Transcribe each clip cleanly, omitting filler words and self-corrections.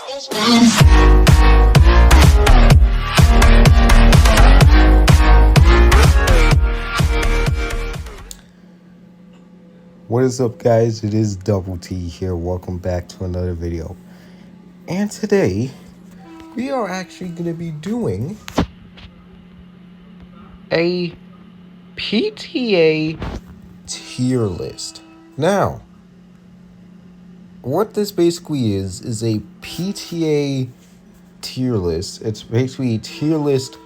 What is up, guys? It is Double T here. Welcome back to another video. And today, we are actually going to be doing a PTA tier list. Now, what this basically is a PTA tier list. It's basically a tier list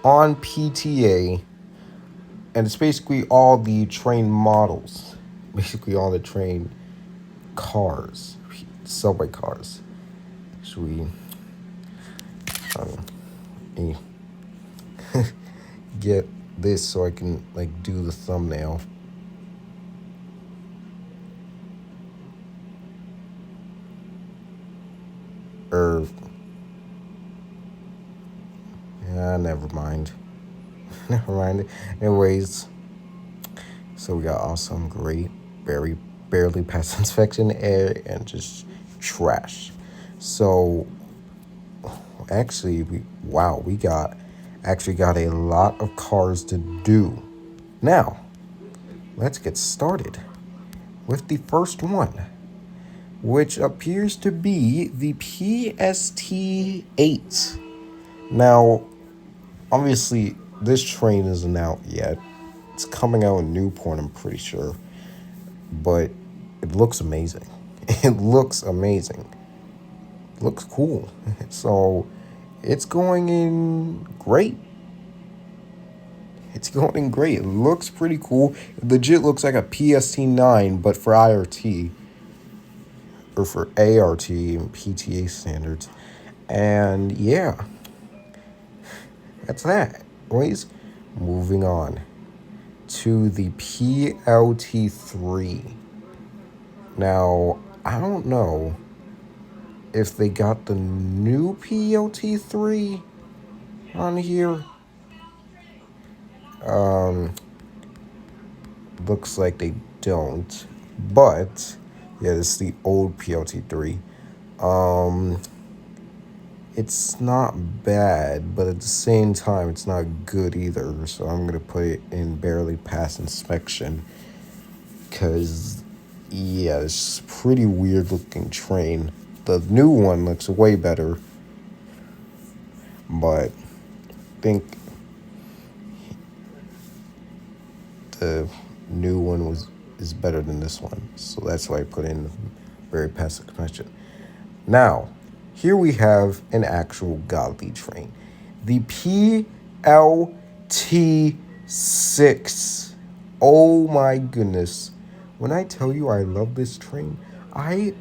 on PTA, and it's basically all the train models. Basically all the train cars, subway cars. Should we get this so I can do the thumbnail? Yeah, never mind. Never mind. Anyways, so we got awesome, great, barely past inspection, air, and just trash. So actually, we got a lot of cars to do. Now, let's get started with the first one, which appears to be the PST-8. Now, obviously, this train isn't out yet. It's coming out in Newport, I'm pretty sure. But it looks amazing. It looks amazing. It looks cool. So, it's going in great. It's going in great. It looks pretty cool. It legit looks like a PST-9, but for IRT. Or for ART and PTA standards. And yeah. That's that. Anyways, moving on to the PLT3. Now, I don't know if they got the new PLT3 on here. Looks like they don't. But, yeah, this is the old PLT3. It's not bad, but at the same time, it's not good either. So I'm going to put it in barely past inspection. Because, yeah, it's a pretty weird looking train. The new one looks way better. But I think the new one is better than this one. So that's why I put in very past inspection. Now, here we have an actual godly train. The PLT-6. Oh my goodness. When I tell you I love this train, I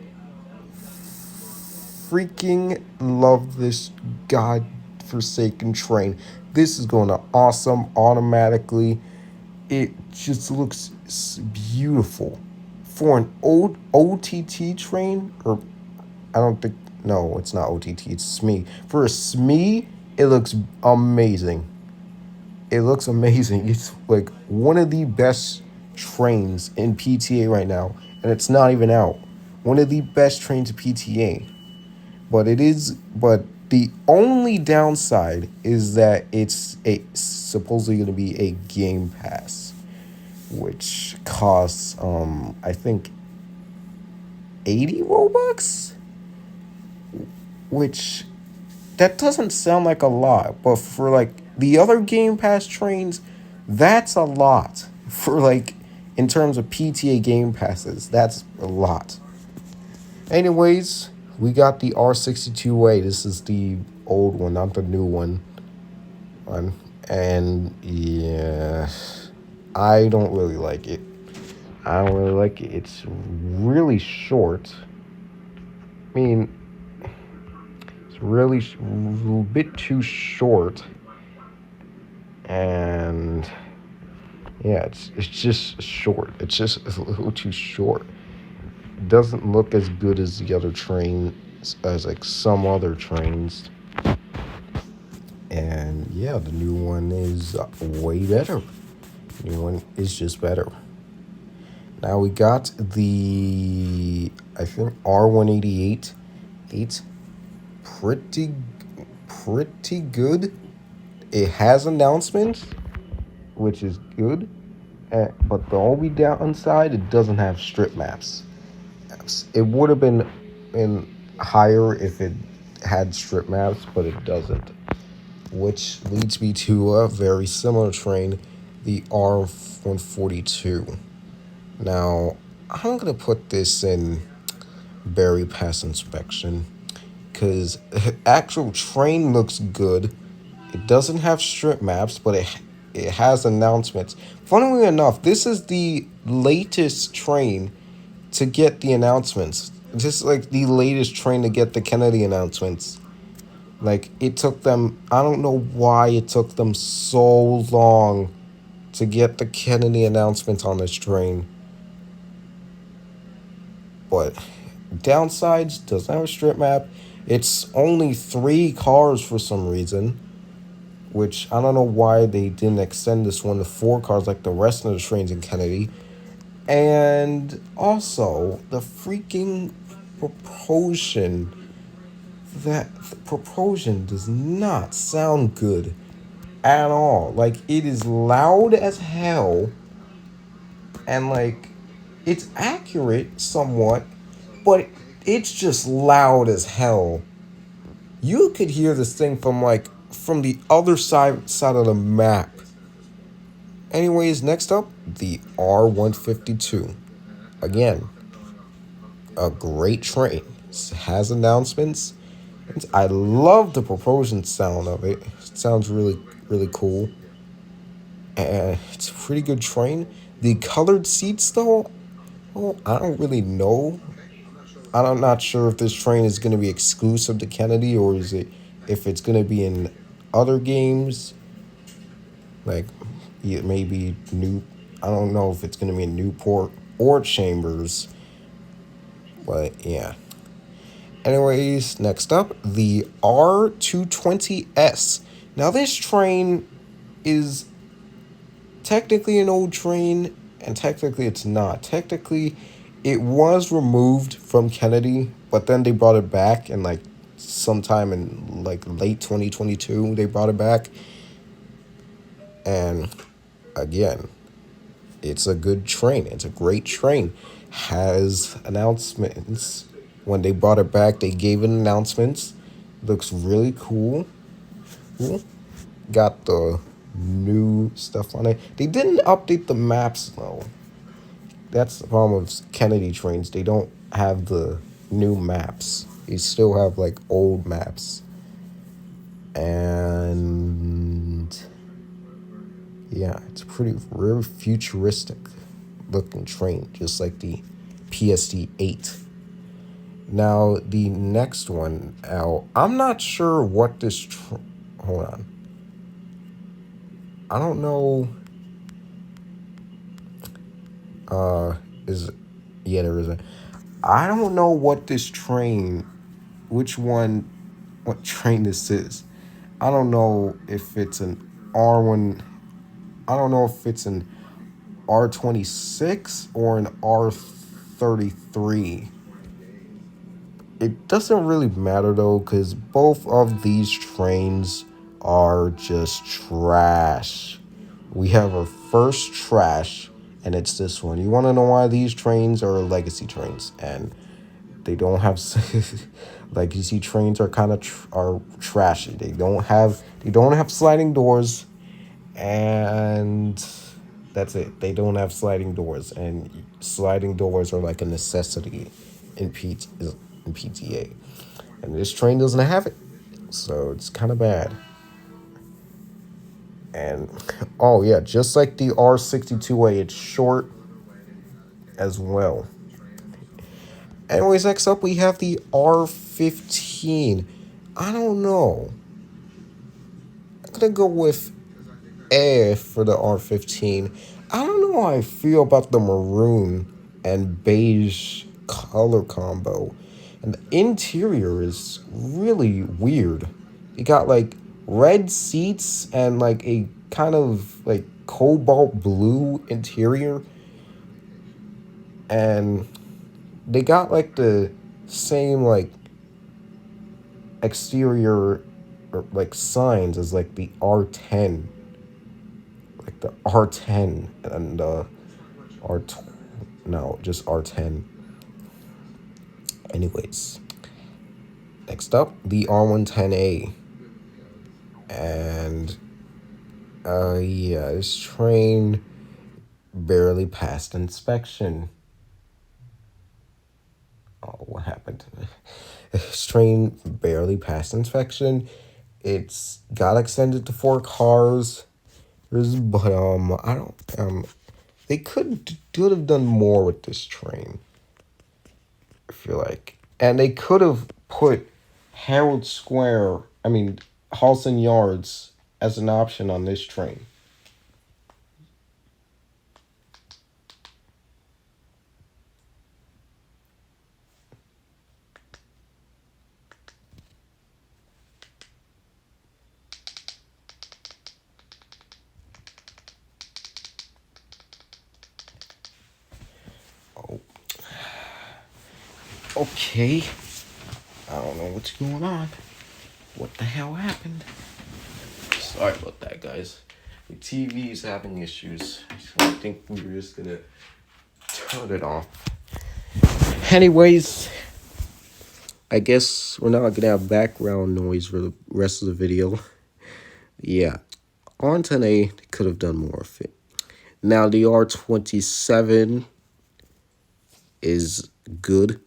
freaking love this godforsaken train. This is going to awesome automatically. It just looks beautiful. For an old OTT train, or I don't think, no, it's not OTT, it's SME. For a SME, it looks amazing. It looks amazing. It's like one of the best trains in PTA right now, and it's not even out. One of the best trains in PTA. But the only downside is that it's supposedly going to be a Game Pass, which costs, I think, 80 Robux? Which, that doesn't sound like a lot, but for the other Game Pass trains, that's a lot. For in terms of PTA Game Passes, that's a lot. Anyways, we got the R62A. This is the old one, not the new one. And yeah, I don't really like it. It's really short. I mean, really a bit too short, and yeah, it's just short. It's just a little too short. It doesn't look as good as the other trains, as some other trains. And yeah, the new one is way better. The new one is just better. Now we got the, I think, R188 pretty pretty good. It has announcements, which is good. But the only downside, it doesn't have strip maps. It would have been higher if it had strip maps, but it doesn't. Which leads me to a very similar train, the R142. Now, I'm gonna put this in very pass inspection because actual train looks good. It doesn't have strip maps, but it has announcements. Funnily enough, this is the latest train to get the announcements. This is like the latest train to get the Kennedy announcements. Like it took them, I don't know why it took them so long to get the Kennedy announcements on this train. But downsides, doesn't have a strip map. It's only 3 cars for some reason, which I don't know why they didn't extend this one to 4 cars like the rest of the trains in Kennedy. And also, the freaking propulsion. That propulsion does not sound good at all. Like, it is loud as hell, and like, it's accurate somewhat, but it's just loud as hell. You could hear this thing from the other side of the map. Anyways, next up, the R152. Again, a great train. It has announcements. I love the propulsion sound of it. It sounds really, really cool. And it's a pretty good train. The colored seats, though, well, I don't really know. I'm not sure if this train is going to be exclusive to Kennedy or is it if it's going to be in other games. Like, maybe new. I don't know if it's going to be in Newport or Chambers. But yeah. Anyways, next up, the R220S. Now, this train is technically an old train, and technically it's not. Technically, it was removed from Kennedy, but then they brought it back in like sometime in like late 2022. They brought it back, and again, it's a good train. It's a great train. Has announcements. When they brought it back, they gave it announcements. Looks really cool. Got the new stuff on it. They didn't update the maps though. That's the problem with Kennedy trains. They don't have the new maps. They still have like old maps. And yeah, it's a pretty very futuristic looking train, just like the PSD 8. Now, the next one out, I'm not sure what this. Hold on. I don't know. Is yeah, there isn't. I don't know what this train, which one, what train this is. I don't know if it's an R1. I don't know if it's an R26 or an R33. It doesn't really matter though, because both of these trains are just trash. We have our first trash, and it's this one. You want to know why these trains are legacy trains, and they don't have legacy trains are kind of are trashy. They don't have sliding doors, and that's it. They don't have sliding doors, and sliding doors are like a necessity in PTA, and this train doesn't have it, so it's kind of bad. And oh yeah, just like the R62A, it's short as well. Anyways, next up we have the R15. I don't know. I'm gonna go with A for the R15. I don't know how I feel about the maroon and beige color combo. And the interior is really weird. You got like red seats and like a kind of like cobalt blue interior. And they got like the same like exterior like signs is like the R10, like the R10 and R no, just R10. Anyways, next up, the R110A. And yeah, this train barely passed inspection. Oh, what happened? This train barely passed inspection. It's got extended to 4 cars. But I don't they could have done more with this train. I feel like, and they could have put Herald Square, I mean Halston Yards, as an option on this train. Oh, okay. I don't know what's going on. What the hell happened? Sorry about that, guys. The TV is having issues. So I think we were just gonna turn it off. Anyways, I guess we're not gonna have background noise for the rest of the video. Yeah, R10A could have done more of it. Now the R27 is good.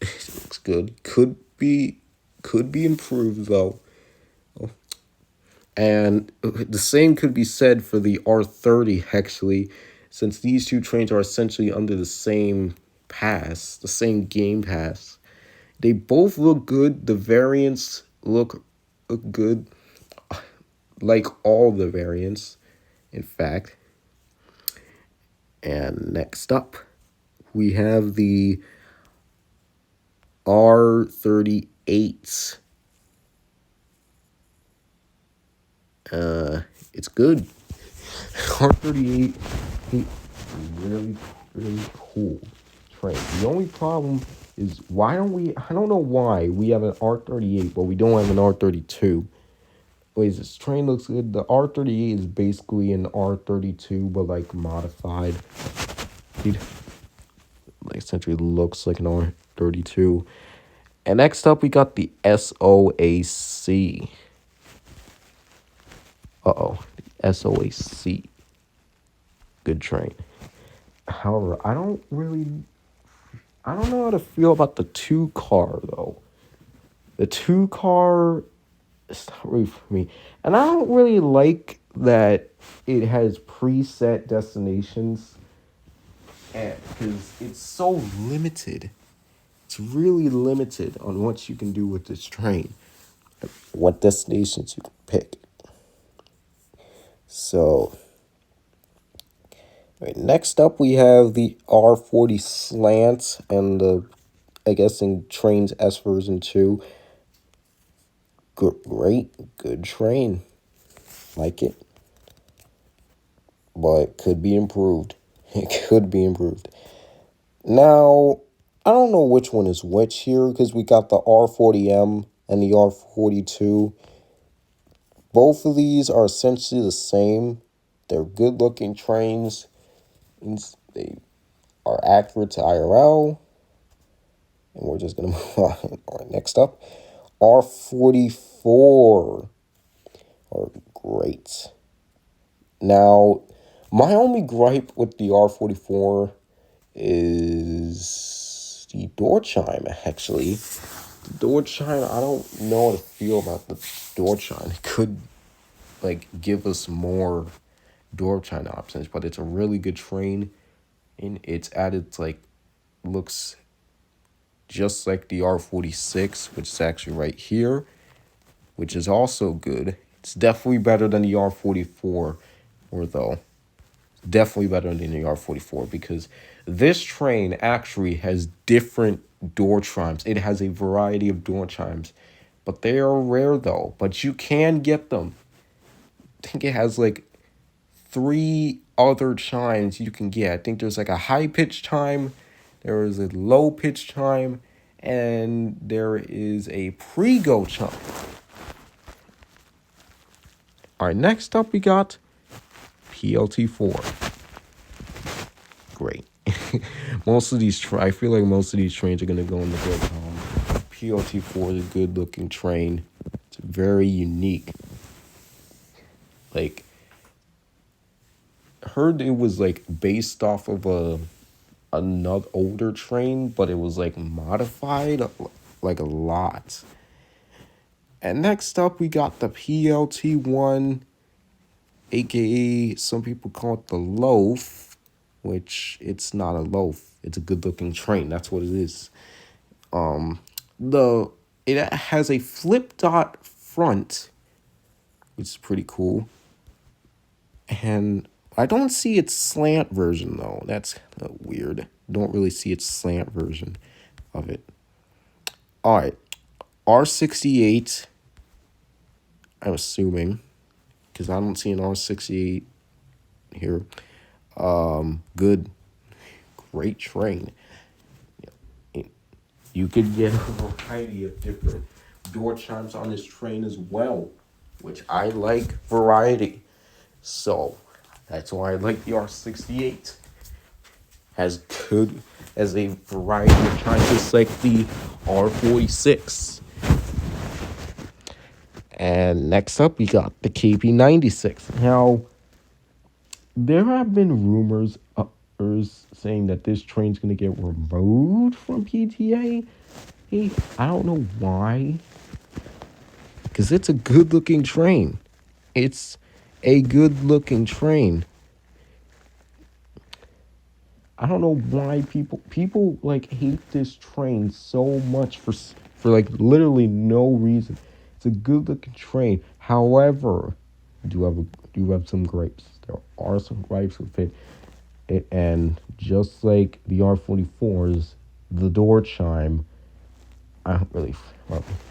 It looks good. Could be improved though. And the same could be said for the R30 actually, since these two trains are essentially under the same pass, the same game pass. They both look good. The variants look good, like all the variants, in fact. And next up, we have the R38. It's good. R38 is really cool train. The only problem is why don't we? I don't know why we have an R38, but we don't have an R32. Wait, this train looks good. The R38 is basically an R32, but like modified. It like essentially looks like an R32. And next up, we got the SOAC. SOAC. Good train. However, I don't know how to feel about the 2-car though. The 2-car is not really for me. And I don't really like that it has preset destinations, because it's so limited. It's really limited on what you can do with this train, what destinations you can pick. So, right, next up we have the R40 Slant and the, I guess in Trains S version 2. Good train. Like it. But could be improved. It could be improved. Now, I don't know which one is which here, because we got the R40M and the R42. Both of these are essentially the same. They're good-looking trains. They are accurate to IRL. And we're just going to move on. All right, next up, R44 are great. Now, my only gripe with the R44 is the door chime, actually. The door chime, I don't know how to feel about the door chime. It could, like, give us more door chime options, but it's a really good train, and it's added, like, looks just like the R46, which is actually right here, which is also good. It's definitely better than the R44, though. Definitely better than the R44, because this train actually has different door chimes. It has a variety of door chimes, but they are rare though. But you can get them. I think it has like 3 other chimes you can get. I think there's like a high pitch chime, there is a low pitch chime, And there is a pre-go chime. All right, next up we got PLT4. Great. Most of these, I feel like most of these trains are gonna go in the go column. PLT4 is a good-looking train. It's very unique. Like, heard it was like based off of another older train, but it was like modified like a lot. And next up we got the PLT1, aka some people call it the loaf, which it's not a loaf. It's a good-looking train. That's what it is. It has a flip dot front, which is pretty cool. And I don't see its slant version though. That's weird. Don't really see its slant version of it. All right, R68. I'm assuming, because I don't see an R68 here. Good, great train. You could get a variety of different door chimes on this train as well, which I like variety. So that's why I like the R68. As good as a variety of chimes, just like the R46. And next up, we got the KP96. Now, there have been rumors saying that this train's going to get removed from PTA. Hey, I don't know why. Because it's a good-looking train. It's a good-looking train. I don't know why people like hate this train so much for like literally no reason. It's a good-looking train. However, do have some gripes. There are some gripes with it, and just like the R44s, the door chime. I don't really.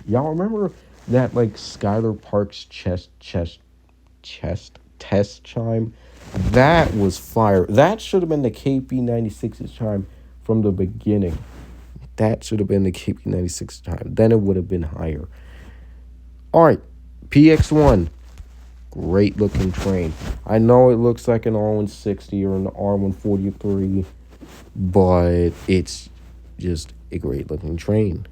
Y'all remember that like Skylar Park's chest test chime? That was fire. That should have been the KP96's chime from the beginning. That should have been the KP96 chime. Then it would have been higher. All right, PX1. Great looking train. I know it looks like an R160 or an R143, but it's just a great looking train.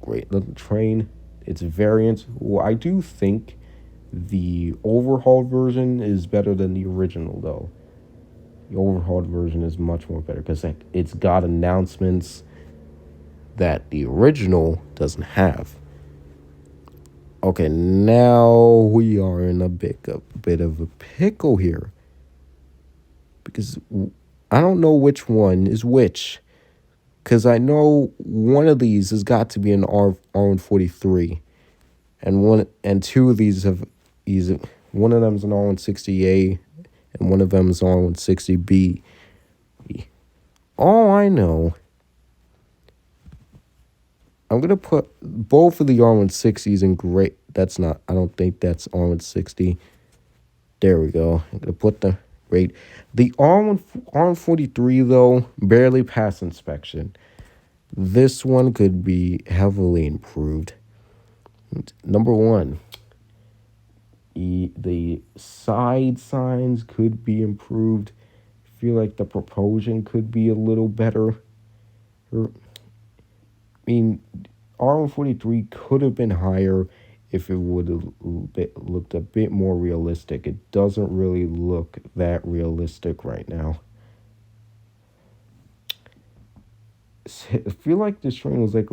Great looking train. Its variant. Well, I do think the overhauled version is better than the original, though. The overhauled version is much more better because it's got announcements that the original doesn't have. Okay, now we are in a bit of a pickle here. Because I don't know which one is which. Because I know one of these has got to be an R143. And two of these have one of them is an R160A and one of them is R160B. All I know, I'm going to put both of the R160s in gray. I don't think that's R160. There we go. I'm going to put the rate. The R143, though, barely passed inspection. This one could be heavily improved. Number one, the side signs could be improved. I feel like the propulsion could be a little better. I mean, R143 could have been higher if it would have looked a bit more realistic. It doesn't really look that realistic right now. I feel like this train was like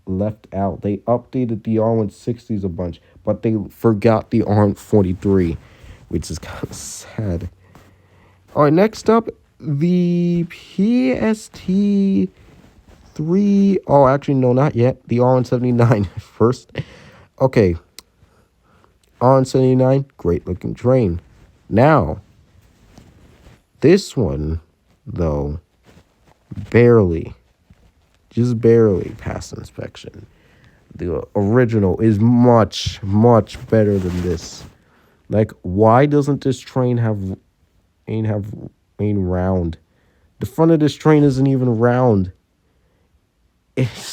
left out. They updated the R160s a bunch, but they forgot the R143, which is kind of sad. All right, next up, the PST 3. Oh, actually, no, not yet. The R179 first. Okay. R179, great looking train. Now, this one, though, just barely passed inspection. The original is much, much better than this. Like, why doesn't this train ain't round? The front of this train isn't even round.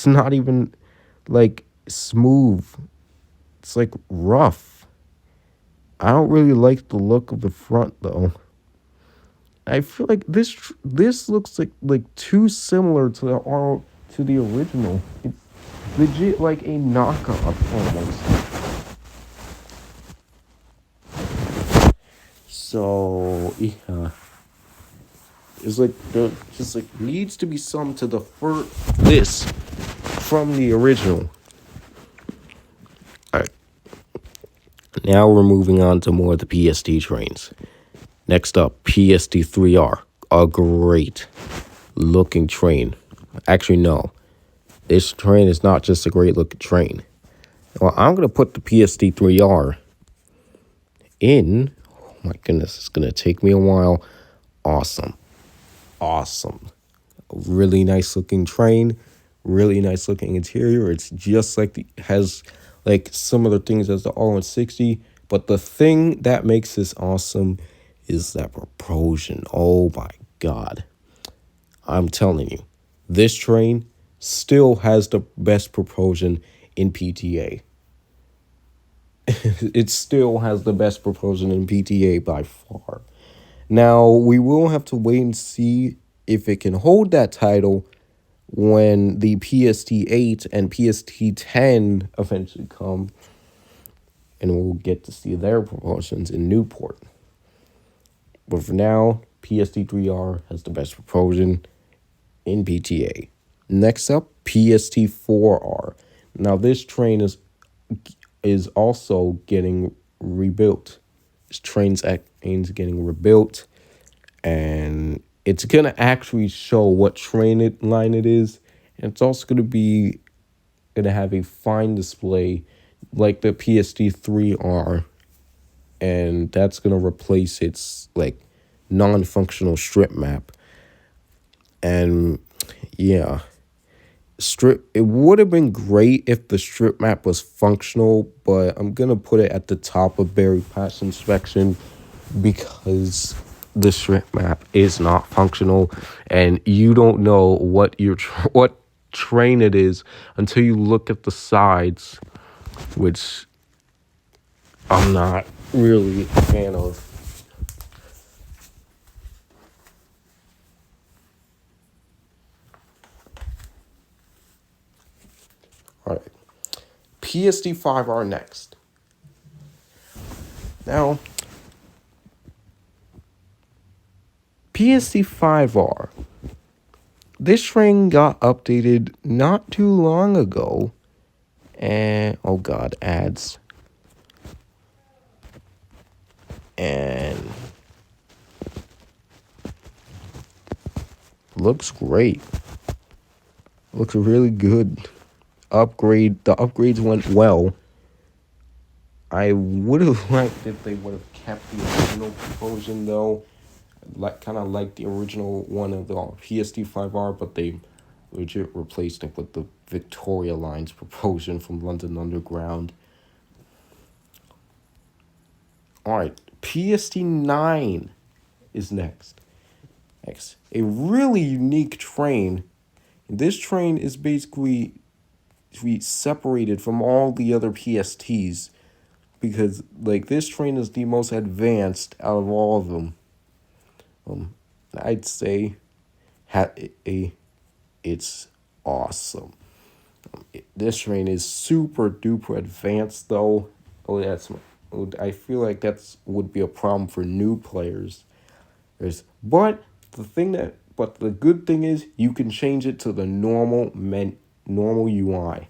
It's not even like smooth. It's like rough. I don't really like the look of the front though. I feel like this looks like too similar to the original. It's legit like a knockoff almost. So yeah, it's like there just like needs to be some to the this from the original. All right, now we're moving on to more of the PST trains. Next up, PST3R, a great looking train. Actually, no, this train is not just a great looking train. Well, I'm gonna put the PST3R in. Oh my goodness, it's gonna take me a while. Awesome. Really nice looking train, really nice looking interior. It's just like has like similar things as the R160, but the thing that makes this awesome is that propulsion. Oh my god. I'm telling you, this train still has the best propulsion in PTA. It still has the best propulsion in PTA by far. Now, we will have to wait and see if it can hold that title when the PST8 and PST10 eventually come, and we'll get to see their propulsions in Newport. But for now, PST3R has the best propulsion in PTA. Next up, PST4R. Now, this train is also getting rebuilt. This train's getting rebuilt, and it's gonna actually show what line it is, and it's also gonna have a fine display like the PST3R, and that's gonna replace its like non-functional strip map. And yeah, it would have been great if the strip map was functional, but I'm gonna put it at the top of Barry Pass inspection because the strip map is not functional, and you don't know what what train it is until you look at the sides, which I'm not really a fan of. All right, PST5R next. Now, PST5R. This train got updated not too long ago. And, oh god, ads. And looks great. Looks really good. The upgrades went well. I would have liked if they would have kept the original propulsion though. Kind of like the original one of the PST5R, but they legit replaced it with the Victoria Line's propulsion from London Underground. Alright, PST9 is next. A really unique train. This train is basically separated from all the other PSTs because like this train is the most advanced out of all of them. I'd say it's awesome. This train is super duper advanced though. I feel like would be a problem for new players. But the good thing is you can change it to the normal UI.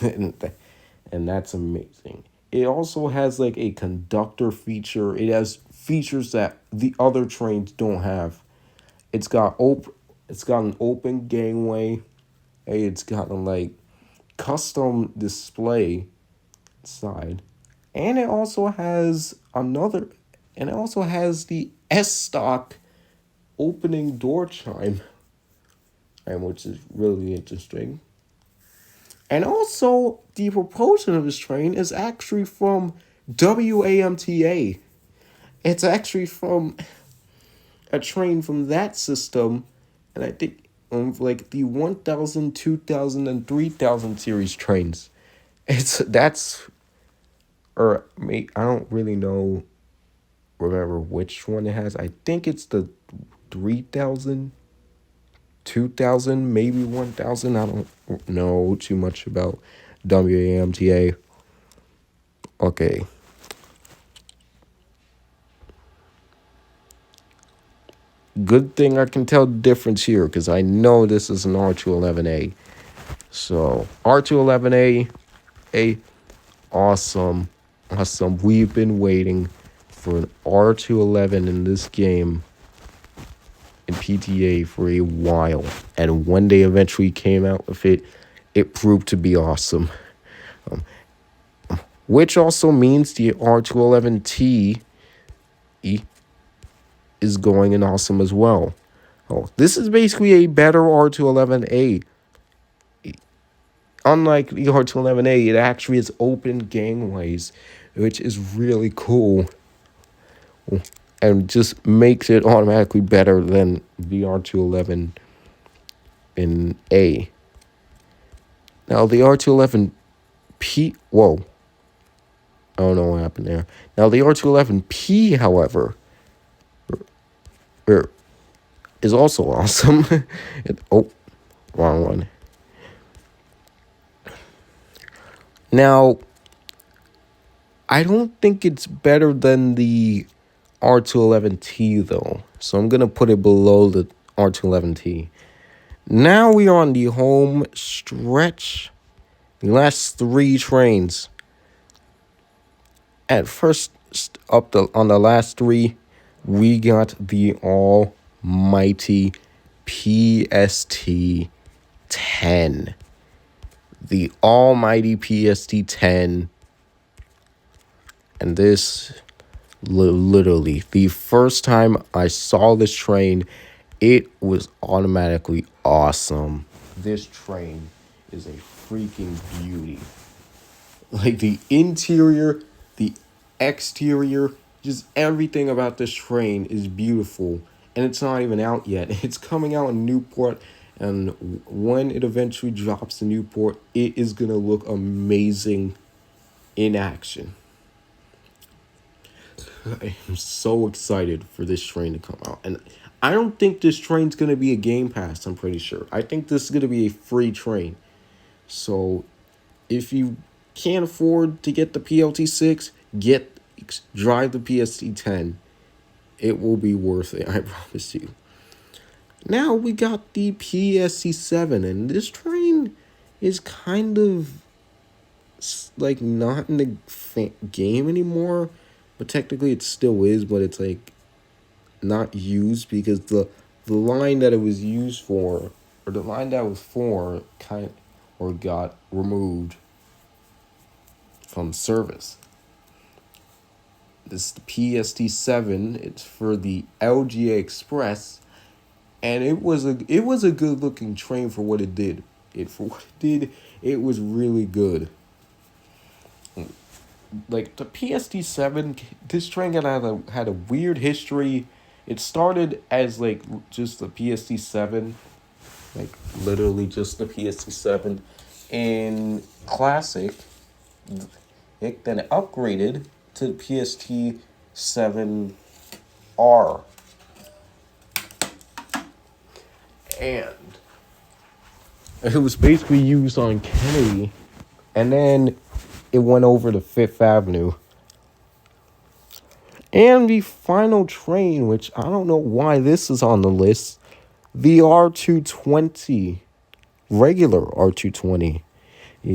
and that's amazing. It also has like a conductor feature. It has features that the other trains don't have. It's got an open gangway. It's got a like custom display side. And it also has the S stock opening door chime, and which is really interesting. And also, the propulsion of this train is actually from WAMTA. It's actually from a train from that system, and I think like the 1000, 2000, and 3000 series trains. That's or I don't really remember which one it has. I think it's the 3000, 2000, maybe 1000. I don't know too much about WAMTA. Okay. Good thing I can tell the difference here because I know this is an R211A. So R211A, awesome. Awesome. We've been waiting for an R211 in this game in PTA for a while. And when they eventually came out with it, it proved to be awesome. Which also means the R211T is going in awesome as well. Oh, this is basically a better R211A. Unlike the R211A, it actually has open gangways, which is really cool. And just makes it automatically better than the R211 in A. Now, the R211P... Whoa. I don't know what happened there. Now, the R211P, however, is also awesome. Wrong one. Now, I don't think it's better than the R211T, though. So I'm going to put it below the R211T. Now we are on the home stretch. The last three trains. At first, on the last three, we got the almighty PST 10. The almighty PST 10. And this, literally, the first time I saw this train, it was automatically awesome. This train is a freaking beauty. Like the interior, the exterior, just everything about this train is beautiful. And it's not even out yet. It's coming out in Newport. And when it eventually drops in Newport, it is going to look amazing in action. I am so excited for this train to come out. And I don't think this train's going to be a Game Pass, I'm pretty sure. I think this is going to be a free train. So if you can't afford to get the PLT6, drive the PST10. It will be worth it, I promise you. Now we got the PST7, and this train is kind of like not in the game anymore, but technically it still is, but it's like not used because the line that it was used for, or the line that was for, got removed from service. This is the PST7. It's for the LGA Express, and it was a good looking train for what it did. It was really good. Like the PST7, this train had a weird history. It started as like just the PST7, like literally just the PST7 in Classic. Then it upgraded to PST7R. And it was basically used on Kennedy. And then it went over to Fifth Avenue. And the final train, which I don't know why this is on the list, the R220. Regular R220.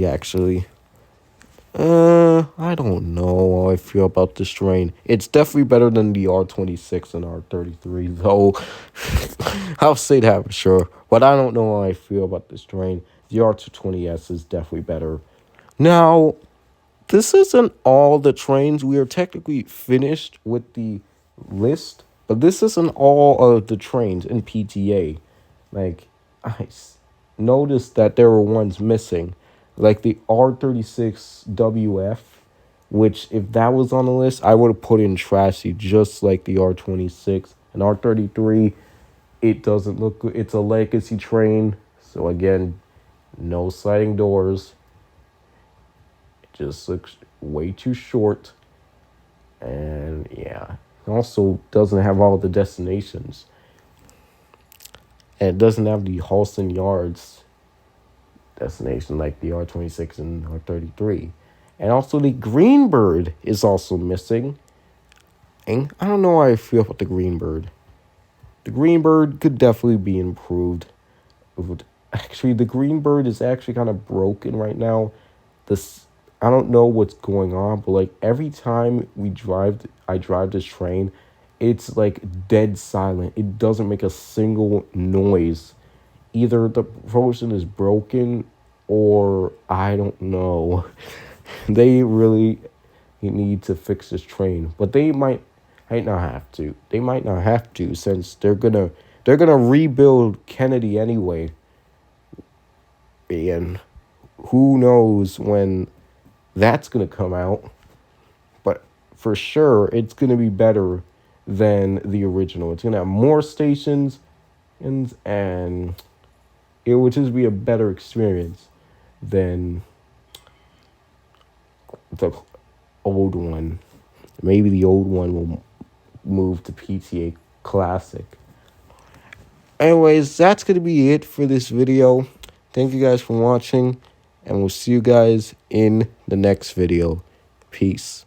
Actually. I don't know how I feel about this train. It's definitely better than the R26 and R33, though. I'll say that for sure. But I don't know how I feel about this train. The R220S is definitely better. Now, this isn't all the trains. We are technically finished with the list, but this isn't all of the trains in PTA. Like, I noticed that there were ones missing. Like the R36WF, which if that was on the list, I would have put in trashy just like the R26. And R33 It doesn't look good. It's a legacy train. So again, no sliding doors. It just looks way too short. And yeah, it also doesn't have all the destinations. And it doesn't have the Halston Yards destination like the R26 and R33. And also the Greenbird is also missing. And I don't know how I feel about the Greenbird. The Greenbird could definitely be improved. Actually, the Greenbird is actually kind of broken right now. This I don't know what's going on, but like every time I drive this train, it's like dead silent. It doesn't make a single noise. Either the propulsion is broken or I don't know. They really need to fix this train, but they might not have to. They might not have to since they're gonna rebuild Kennedy anyway. And who knows when that's gonna come out. But for sure it's gonna be better than the original. It's gonna have more stations and it would just be a better experience than the old one. Maybe the old one will move to PTA Classic. Anyways, that's going to be it for this video. Thank you guys for watching, and we'll see you guys in the next video. Peace.